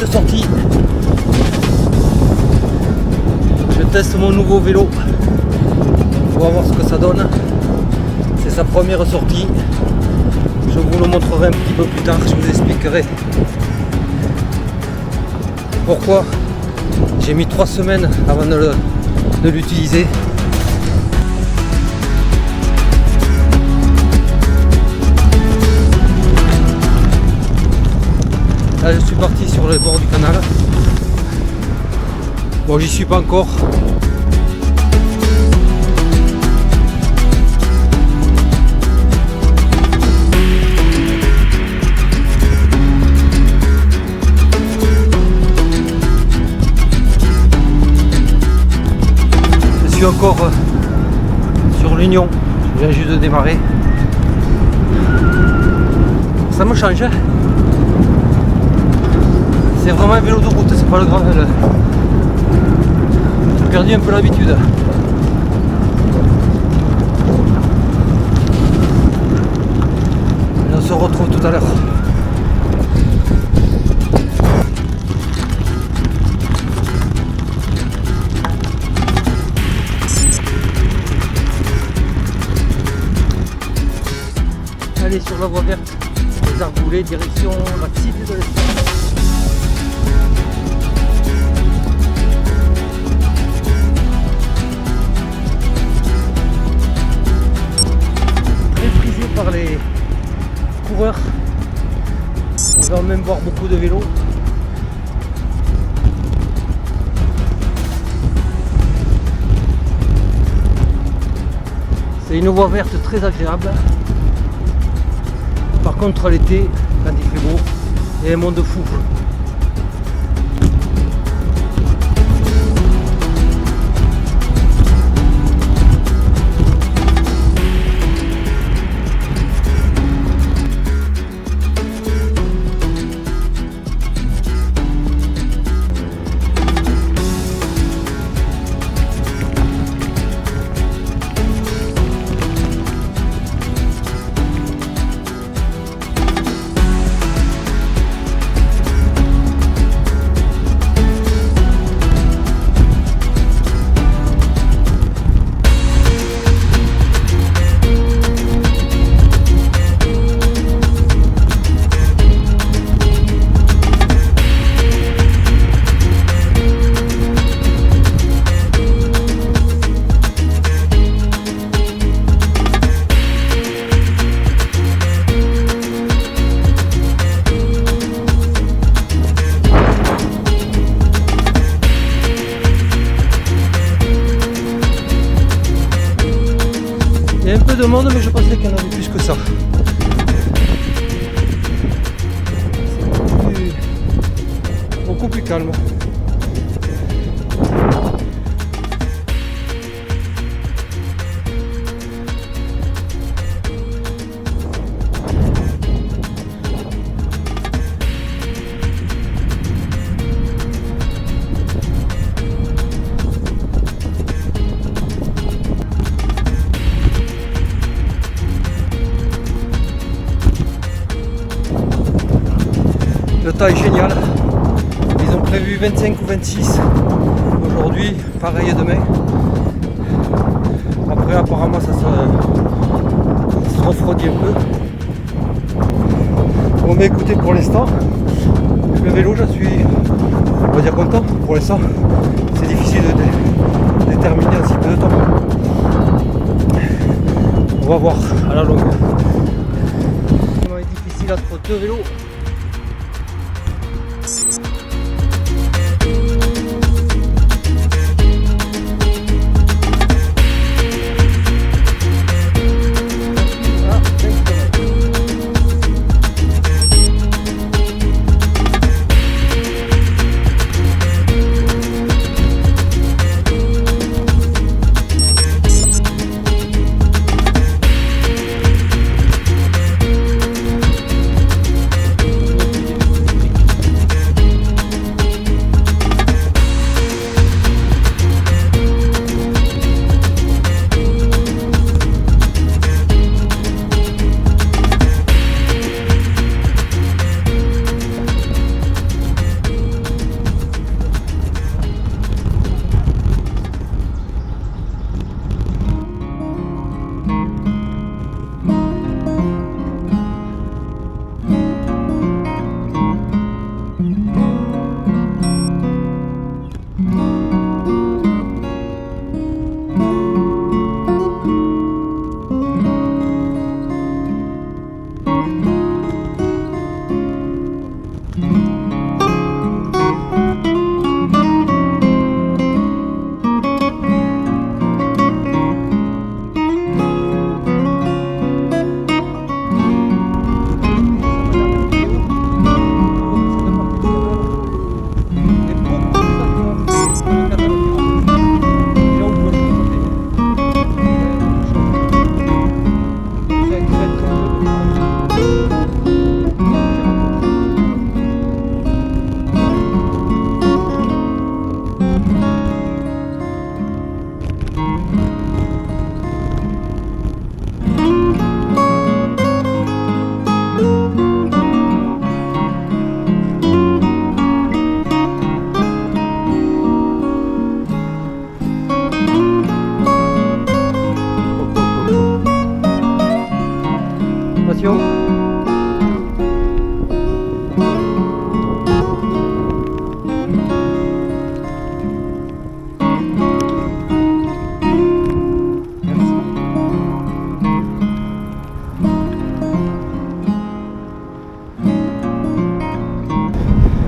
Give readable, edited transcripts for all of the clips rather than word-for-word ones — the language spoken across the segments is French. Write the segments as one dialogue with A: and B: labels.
A: petite sortie. Je teste mon nouveau vélo. On va voir ce que ça donne. C'est sa première sortie. Je vous le montrerai un petit peu plus tard. Je vous expliquerai pourquoi j'ai mis 3 semaines avant de l'utiliser. Là je suis parti sur le bord du canal. Bon, j'y suis pas encore. Je suis encore sur l'Union. Je viens juste de démarrer. Ça me change. C'est vraiment un vélo de route, c'est pas le gravel. J'ai perdu un peu l'habitude. On se retrouve tout à l'heure. Allez sur la voie verte, les Arboulets, direction la cité de l'Espagne. Par les coureurs, on va même voir beaucoup de vélos. C'est une voie verte très agréable. Par contre l'été, quand il fait beau, il y a un monde fou. Il y a un peu de monde, mais je pensais qu'il y en avait plus que ça. C'est beaucoup plus calme. Le temps est génial. Ils ont prévu 25 ou 26 aujourd'hui, pareil demain. Après apparemment ça se refroidit un peu. Bon mais écoutez, pour l'instant, le vélo je suis, on va dire, content. Pour l'instant, c'est difficile de déterminer un petit peu de temps. On va voir à la longue. C'est vraiment difficile entre deux vélos.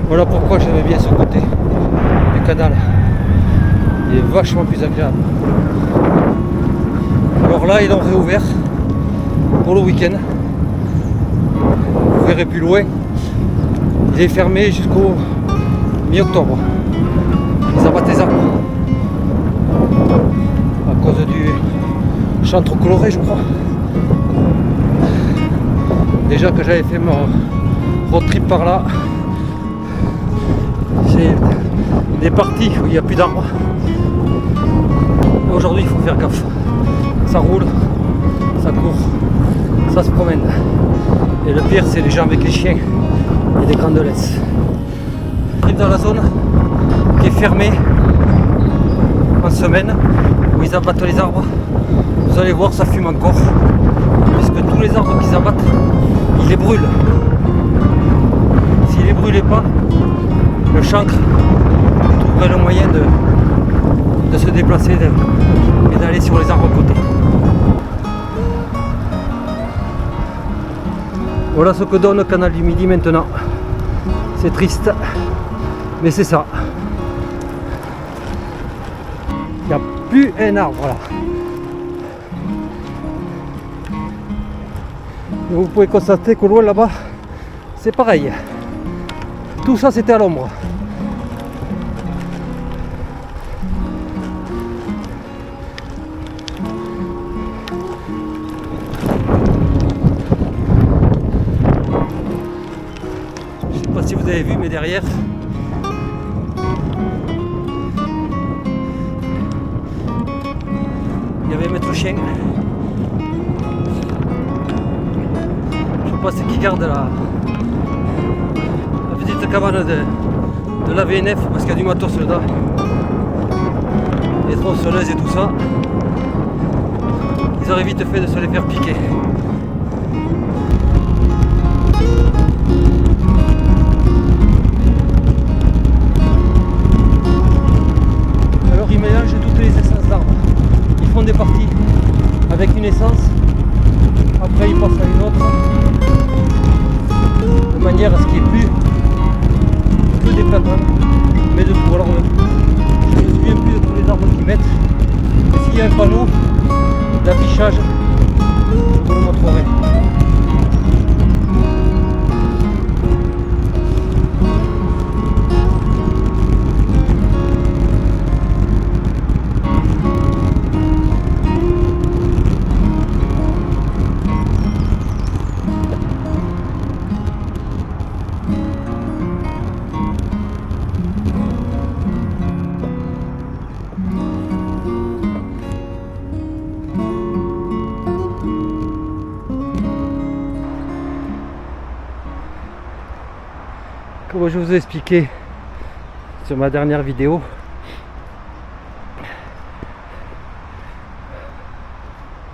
A: Voilà pourquoi j'aimais bien ce côté du canal. Il est vachement plus agréable. Alors là, ils l'ont réouvert pour le week-end. Vous verrez plus loin. Il est fermé jusqu'au mi-octobre. Ils abattent les arbres à cause du chantre coloré, je crois. Déjà que j'avais fait mon road trip par là, c'est des parties où il n'y a plus d'arbres. Aujourd'hui, il faut faire gaffe. Ça roule, ça court, ça se promène. Et le pire, c'est les gens avec les chiens et des grandes laisses. On arrive dans la zone qui est fermée en semaine, où ils abattent les arbres. Vous allez voir, ça fume encore, puisque tous les arbres qu'ils abattent, ils les brûlent. S'ils les brûlaient pas, le chancre trouverait le moyen de se déplacer et d'aller sur les arbres à côté. Voilà ce que donne le canal du Midi maintenant. C'est triste, mais c'est ça. Il n'y a plus un arbre là. Et vous pouvez constater qu'au loin là-bas, c'est pareil. Tout ça c'était à l'ombre. Je sais pas si vous avez vu, mais derrière, il y avait un maître chien. Je sais pas c'est qui garde la petite cabane de la VNF, parce qu'il y a du matos dedans, les tronçonneuses et tout ça. Ils auraient vite fait de se les faire piquer. Alors ils mélangent toutes les essences d'arbres. Ils font des parties avec une essence, après ils passent à une autre, de manière à ce qu'il n'y ait plus que des platanes, mais de tout. Alors je ne me souviens plus de tous les arbres qu'ils mettent, mais s'il y a un panneau d'affichage, je vous le montrerai. Comme je vous ai expliqué sur ma dernière vidéo,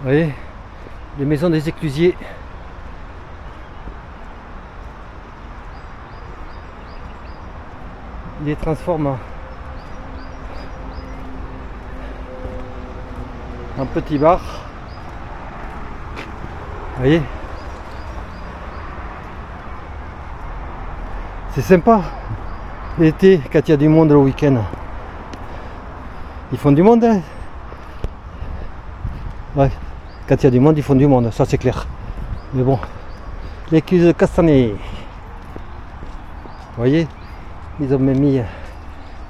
A: vous voyez, les maisons des éclusiers, ils les transforment en petits bars. Vous voyez, c'est sympa l'été quand il y a du monde le week-end. Ils font du monde, hein. Ouais, quand il y a du monde, ils font du monde, ça c'est clair. Mais bon, l'écluse de Castanet. Vous voyez, ils ont même mis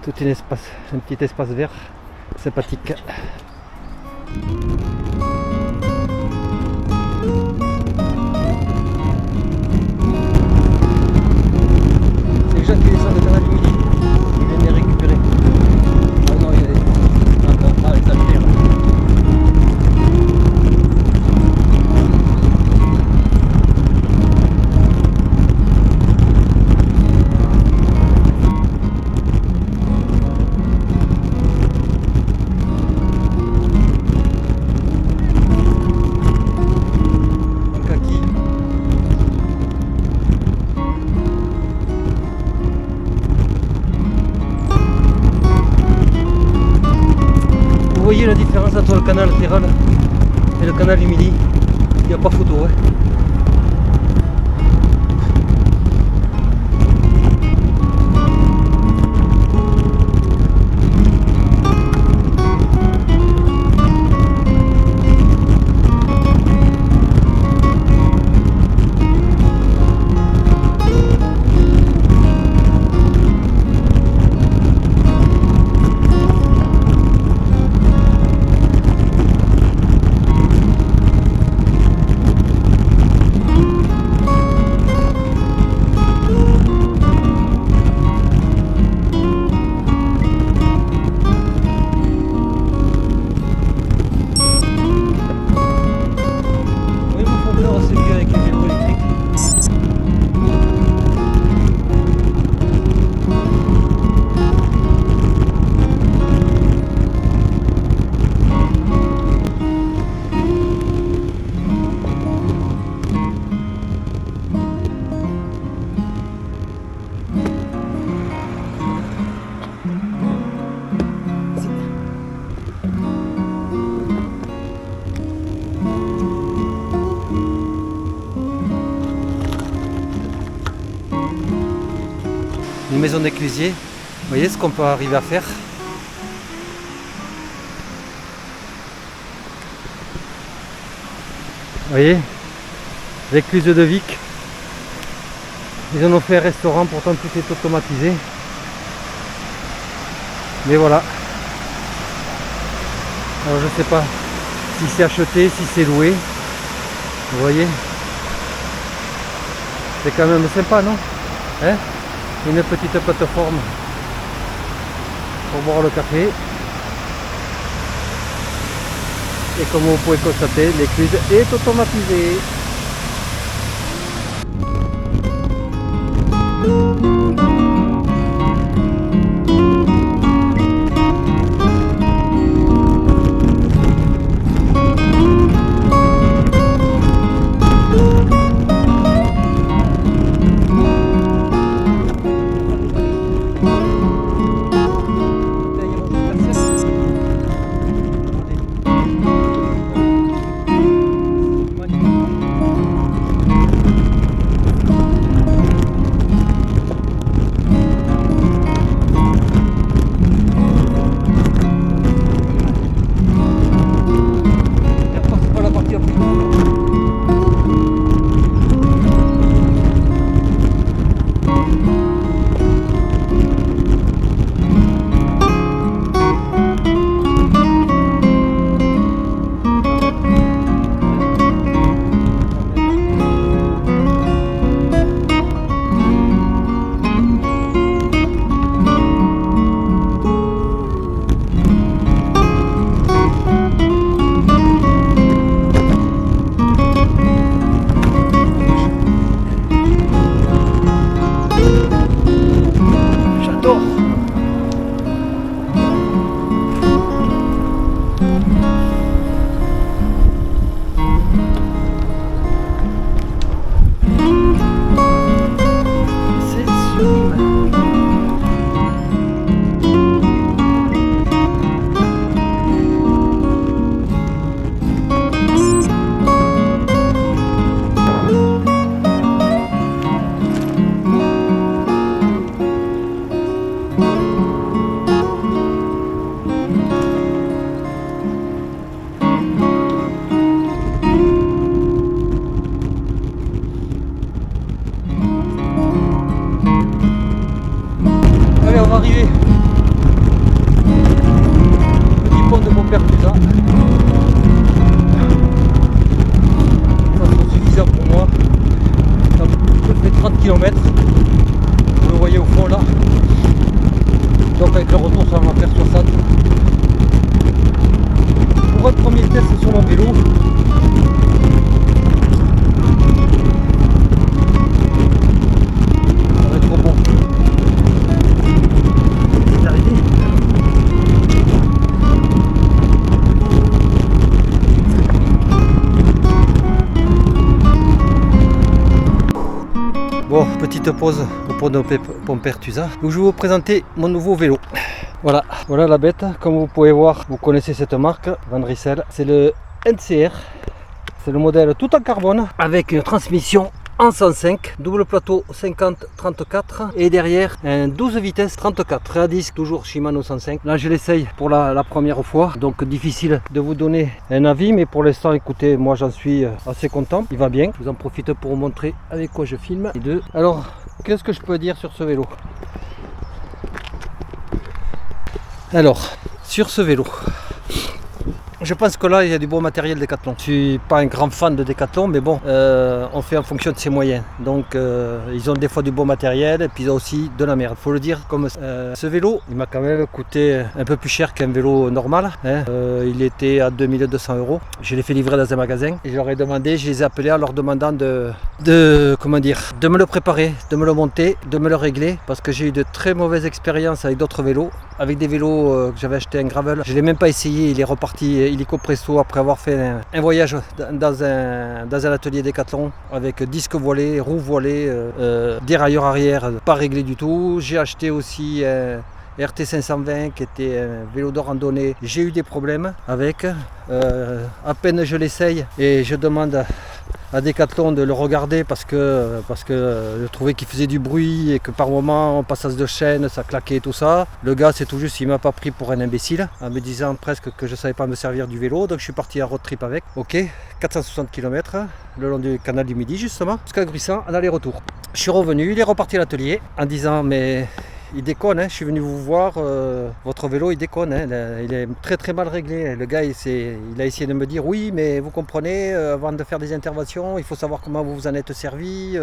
A: tout un petit espace vert sympathique. C'est les gens qui descendent du canal du Midi, ils viennent les récupérer. Ah non, il y a les alpères. voyez la différence entre le canal latéral et le canal du Midi. Il n'y a pas photo. Ouais. Une maison d'éclusier, vous voyez ce qu'on peut arriver à faire. Vous voyez, l'écluse de Vic. Ils en ont fait un restaurant, pourtant tout est automatisé. Mais voilà. Alors je sais pas si c'est acheté, si c'est loué. Vous voyez, c'est quand même sympa, non hein? Une petite plateforme pour boire le café. Et comme vous pouvez constater, l'écluse est automatisée. Arrivé petit pont de Montpertuis. Ça sera suffisant pour moi. Ça me fait 30 km. Vous le voyez au fond là. Donc avec le retour ça va faire 60. Pour un premier test sur mon vélo. Ça va être trop bon. Bon, petite pause au pont de Montpertuis. Donc je vais vous présenter mon nouveau vélo. Voilà, voilà la bête. Comme vous pouvez voir, vous connaissez cette marque, Van Rysel. C'est le NCR. C'est le modèle tout en carbone avec une transmission en 105, double plateau 50-34 et derrière un 12 vitesses 34. Réadisque toujours Shimano 105. Là je l'essaye pour la première fois, donc difficile de vous donner un avis, mais pour l'instant écoutez, moi j'en suis assez content, il va bien. Je vous en profite pour vous montrer avec quoi je filme. Les deux. Alors qu'est-ce que je peux dire sur ce vélo? Alors sur ce vélo, je pense que là il y a du bon matériel Decathlon. Je suis pas un grand fan de Decathlon, mais bon, on fait en fonction de ses moyens. Donc ils ont des fois du bon matériel et puis ils ont aussi de la merde. Faut le dire comme ce vélo, il m'a quand même coûté un peu plus cher qu'un vélo normal. Hein. Il était à 2200 €. Je l'ai fait livrer dans un magasin et je leur ai demandé, je les ai appelés en leur demandant de me le préparer, de me le monter, de me le régler, parce que j'ai eu de très mauvaises expériences avec d'autres vélos. Avec des vélos que j'avais acheté un gravel, je ne l'ai même pas essayé, il est reparti illico presto après avoir fait un voyage dans un atelier Decathlon avec disque voilé, roues voilées, dérailleur arrière pas réglé du tout. J'ai acheté aussi un RT 520 qui était un vélo de randonnée. J'ai eu des problèmes avec, à peine je l'essaye et je demande à Decathlon de le regarder parce que je trouvais qu'il faisait du bruit et que par moment en passage de chaîne ça claquait et tout ça. Le gars c'est tout juste, il m'a pas pris pour un imbécile en me disant presque que je savais pas me servir du vélo, donc je suis parti à road trip avec. Ok, 460 km le long du canal du Midi justement, jusqu'à Gruissan en aller-retour. Je suis revenu, il est reparti à l'atelier en disant mais il déconne, hein. Je suis venu vous voir, votre vélo il déconne, hein. Il est très très mal réglé. Le gars il a essayé de me dire oui mais vous comprenez, avant de faire des interventions il faut savoir comment vous vous en êtes servi,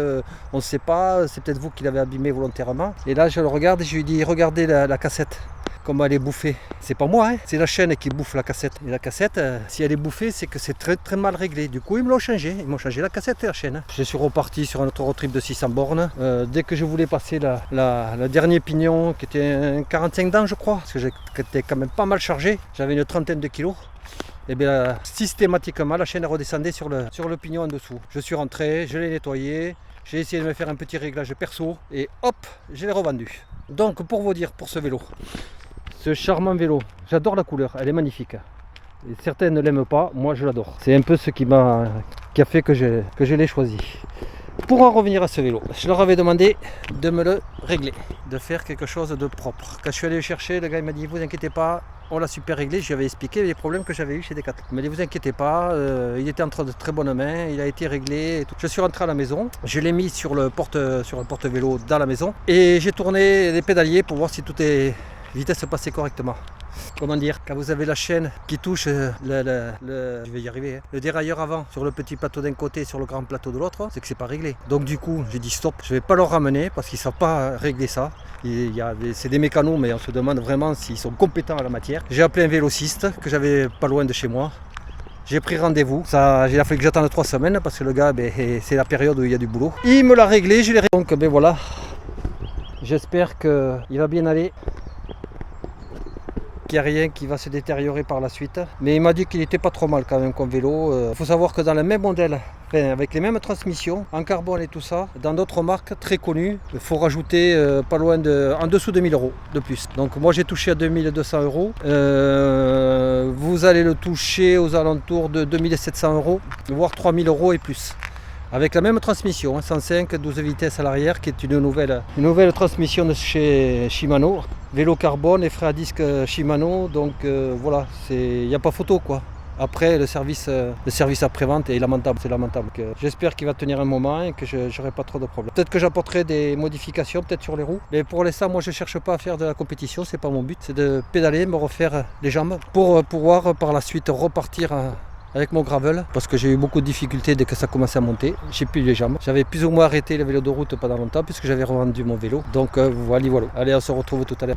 A: on ne sait pas, c'est peut-être vous qui l'avez abîmé volontairement. Et là je le regarde et je lui dis regardez la cassette, comment elle est bouffée. C'est pas moi, hein. C'est la chaîne qui bouffe la cassette. Et la cassette, si elle est bouffée, c'est que c'est très très mal réglé. Du coup, ils me l'ont changé. Ils m'ont changé la cassette et la chaîne. Je suis reparti sur un autre road trip de 600 bornes. Dès que je voulais passer la dernier pignon, qui était un 45 dents, je crois, parce que j'étais quand même pas mal chargé. J'avais une trentaine de kilos. Et bien systématiquement, la chaîne redescendait sur le pignon en dessous. Je suis rentré, je l'ai nettoyé. J'ai essayé de me faire un petit réglage perso et hop, je l'ai revendu. Donc pour vous dire, pour ce vélo, ce charmant vélo, j'adore la couleur, elle est magnifique. Et certains ne l'aiment pas, moi je l'adore. C'est un peu ce qui a fait que je l'ai choisi. Pour en revenir à ce vélo, je leur avais demandé de me le régler, de faire quelque chose de propre. Quand je suis allé le chercher, le gars il m'a dit vous inquiétez pas, on l'a super réglé. Je lui avais expliqué les problèmes que j'avais eu chez Decathlon. Il m'a dit vous inquiétez pas, il était entre de très bonnes mains, il a été réglé et tout. Je suis rentré à la maison, je l'ai mis sur le porte-vélo dans la maison et j'ai tourné les pédaliers pour voir si tout est vitesse passée correctement. Comment dire, quand vous avez la chaîne qui touche je vais y arriver, hein, le dérailleur avant sur le petit plateau d'un côté et sur le grand plateau de l'autre, c'est que c'est pas réglé. Donc du coup, j'ai dit stop, je vais pas leur ramener parce qu'ils savent pas régler ça. C'est des mécanos, mais on se demande vraiment s'ils sont compétents en la matière. J'ai appelé un vélociste que j'avais pas loin de chez moi. J'ai pris rendez-vous, il a fallu que j'attende 3 semaines parce que le gars, c'est la période où il y a du boulot. Il me l'a réglé, je l'ai réglé. Donc voilà, j'espère qu'il va bien aller. Il n'y a rien qui va se détériorer par la suite. Mais il m'a dit qu'il n'était pas trop mal quand même comme vélo. Il faut savoir que dans le même modèle, avec les mêmes transmissions, en carbone et tout ça, dans d'autres marques très connues, il faut rajouter pas loin en dessous de 1000 € de plus. Donc moi j'ai touché à 2200 €. Vous allez le toucher aux alentours de 2700 €, voire 3000 € et plus. Avec la même transmission, 105, 12 vitesses à l'arrière, qui est une nouvelle transmission de chez Shimano. Vélo carbone et frein à disque Shimano, donc voilà, il n'y a pas photo quoi. Après le service après-vente est lamentable, c'est lamentable. J'espère qu'il va tenir un moment et que je n'aurai pas trop de problèmes. Peut-être que j'apporterai des modifications, peut-être sur les roues. Mais pour l'instant, moi je ne cherche pas à faire de la compétition, c'est pas mon but. C'est de pédaler, me refaire les jambes pour pouvoir par la suite repartir avec mon gravel, parce que j'ai eu beaucoup de difficultés dès que ça commençait à monter. J'ai plus les jambes. J'avais plus ou moins arrêté le vélo de route pendant longtemps puisque j'avais revendu mon vélo. Donc voilà. Allez, on se retrouve tout à l'heure.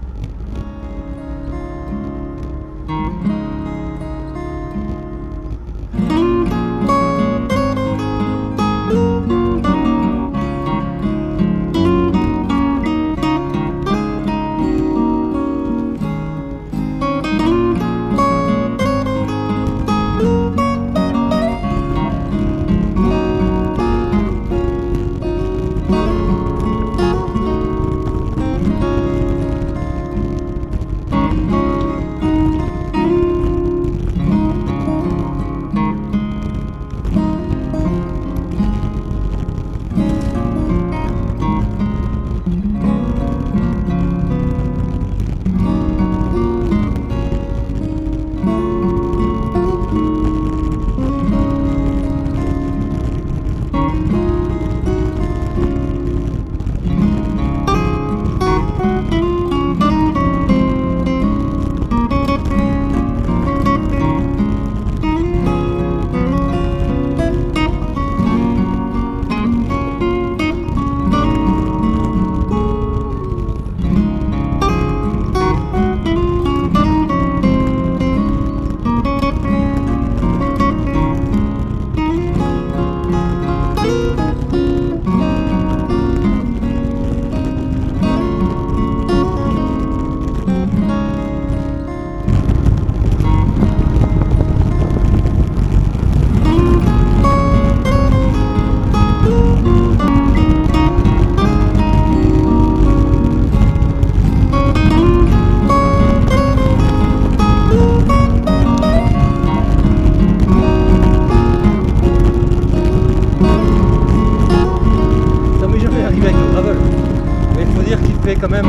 A: fait quand même,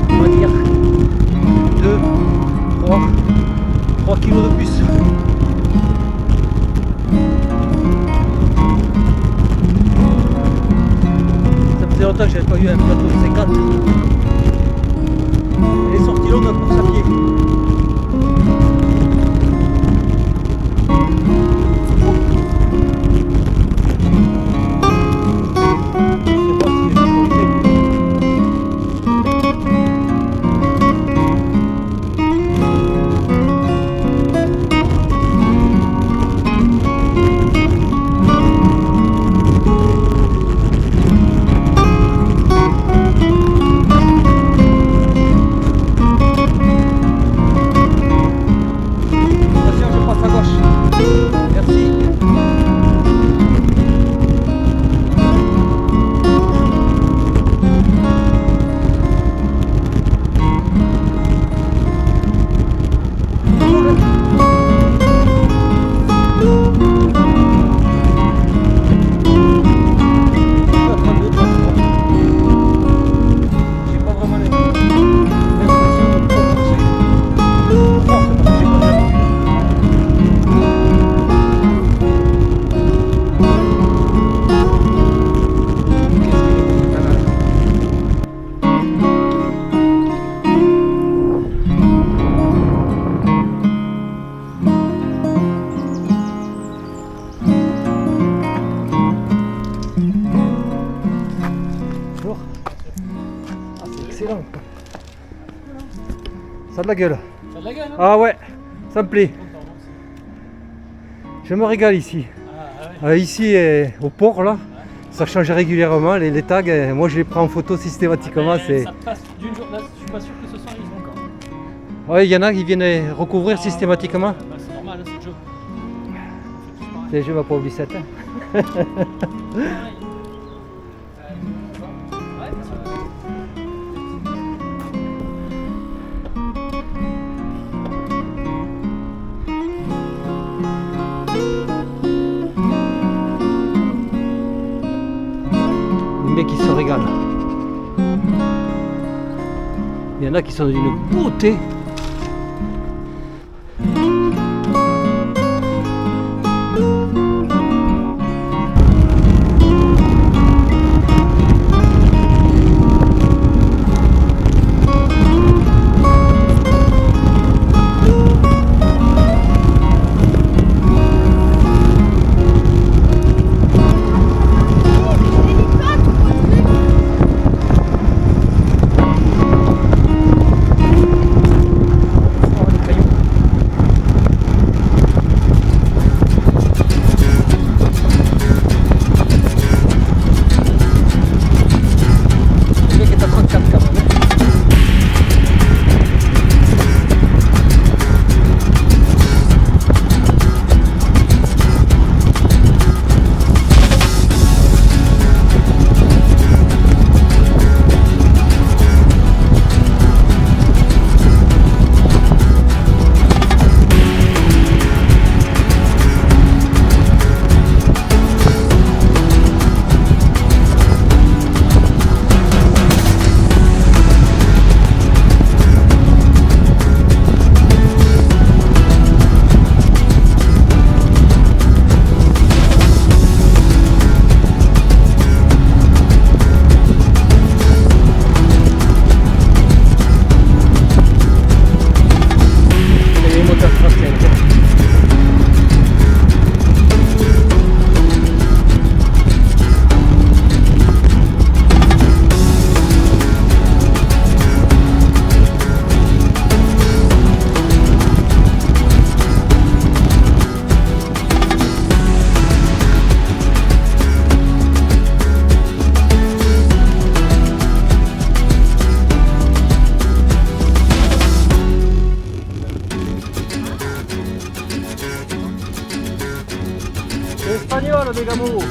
A: on va dire, 3 kilos de plus. Ça faisait longtemps que j'avais pas eu un plateau de 50. Et les sorties longues en course à pied. Excellent. Ça a de la gueule.
B: Ça a de la gueule, hein?
A: Ah ouais, ça me plaît. Je me régale ici.
B: Ah ouais.
A: Ici, au port, là, ça change régulièrement. Les tags, moi je les prends en photo systématiquement.
B: Ça passe d'une journée. Là, je suis pas sûr que ce soir ils vont encore.
A: Ouais, il y en a qui viennent recouvrir systématiquement.
B: Bah, c'est normal, hein, c'est le jeu.
A: C'est le jeu, ma pauvre Lucette. Les mecs qui se régalent. Il y en a qui sont d'une beauté. Espagnol, digamos.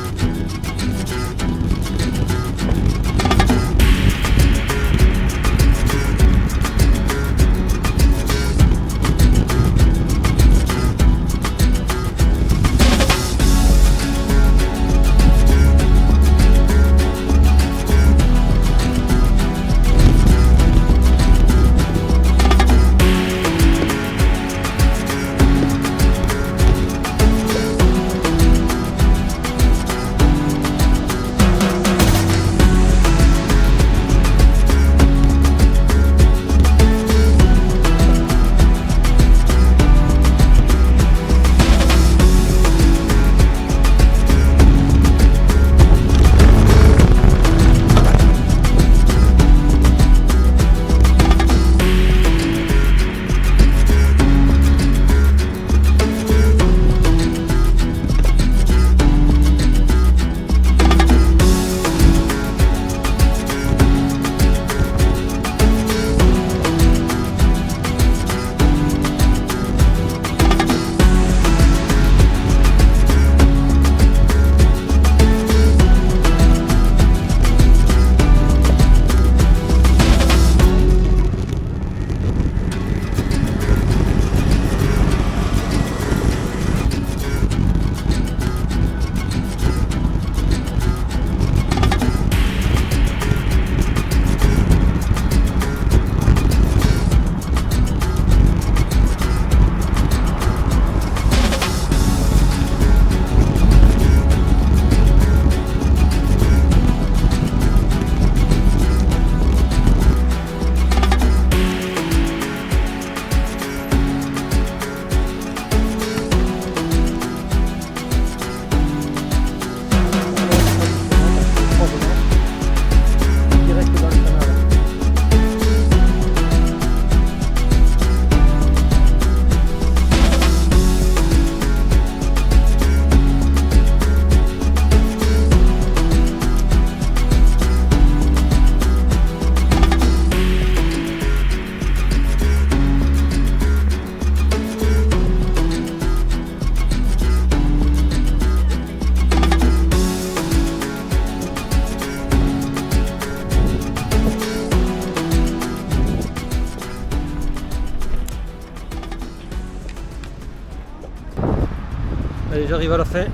A: Allez, j'arrive à la fin.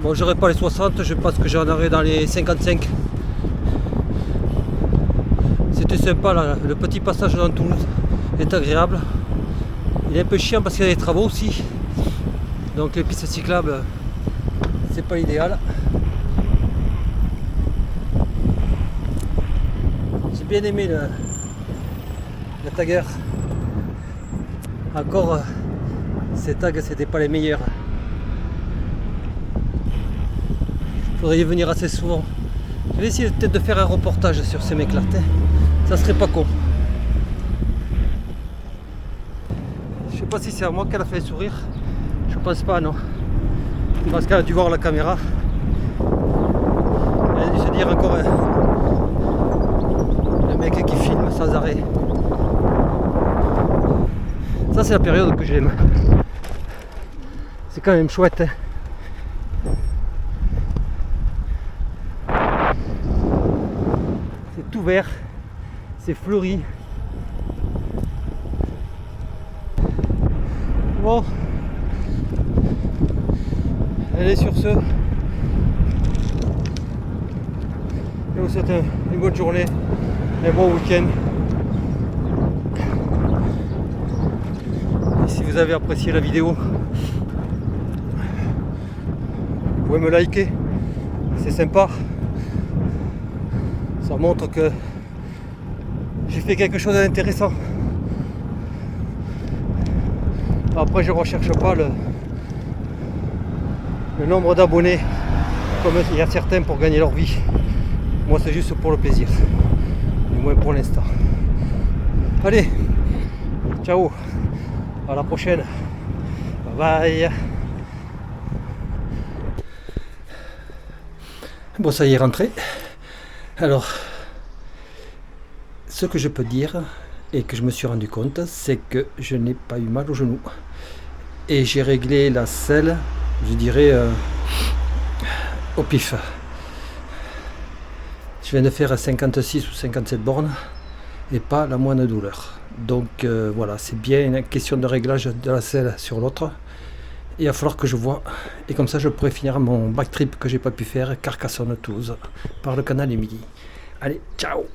A: Bon, j'aurai pas les 60, je pense que j'en aurai dans les 55. C'était sympa là, le petit passage dans Toulouse est agréable. Il est un peu chiant parce qu'il y a des travaux aussi. Donc les pistes cyclables, c'est pas l'idéal. J'ai bien aimé le tagger. Encore, ces tags c'était pas les meilleurs. Faudrait y venir assez souvent. Je vais essayer peut-être de faire un reportage sur ces mecs là. Ça serait pas con. Je sais pas si c'est à moi qu'elle a fait sourire. Je pense pas, non. Parce qu'elle a dû voir la caméra. Elle a dû se dire encore le mec qui filme sans arrêt. Ça c'est la période que j'aime. C'est quand même chouette. C'est tout vert. C'est fleuri. Bon. Allez, sur ce, je vous souhaite une bonne journée, un bon week-end. Et si vous avez apprécié la vidéo, vous pouvez me liker, c'est sympa. Ça montre que j'ai fait quelque chose d'intéressant. Après, je ne recherche pas le nombre d'abonnés comme il y a certains pour gagner leur vie. Moi, c'est juste pour le plaisir, du moins pour l'instant. Allez, ciao, à la prochaine, bye bye. Bon, ça y est, rentré. Alors, ce que je peux dire et que je me suis rendu compte, c'est que je n'ai pas eu mal au genou. Et j'ai réglé la selle, je dirais, au pif. Je viens de faire 56 ou 57 bornes et pas la moindre douleur. Donc voilà, c'est bien une question de réglage de la selle sur l'autre. Il va falloir que je vois. Et comme ça, je pourrai finir mon back trip que j'ai pas pu faire, Carcassonne-Toulouse, par le canal du Midi. Allez, ciao!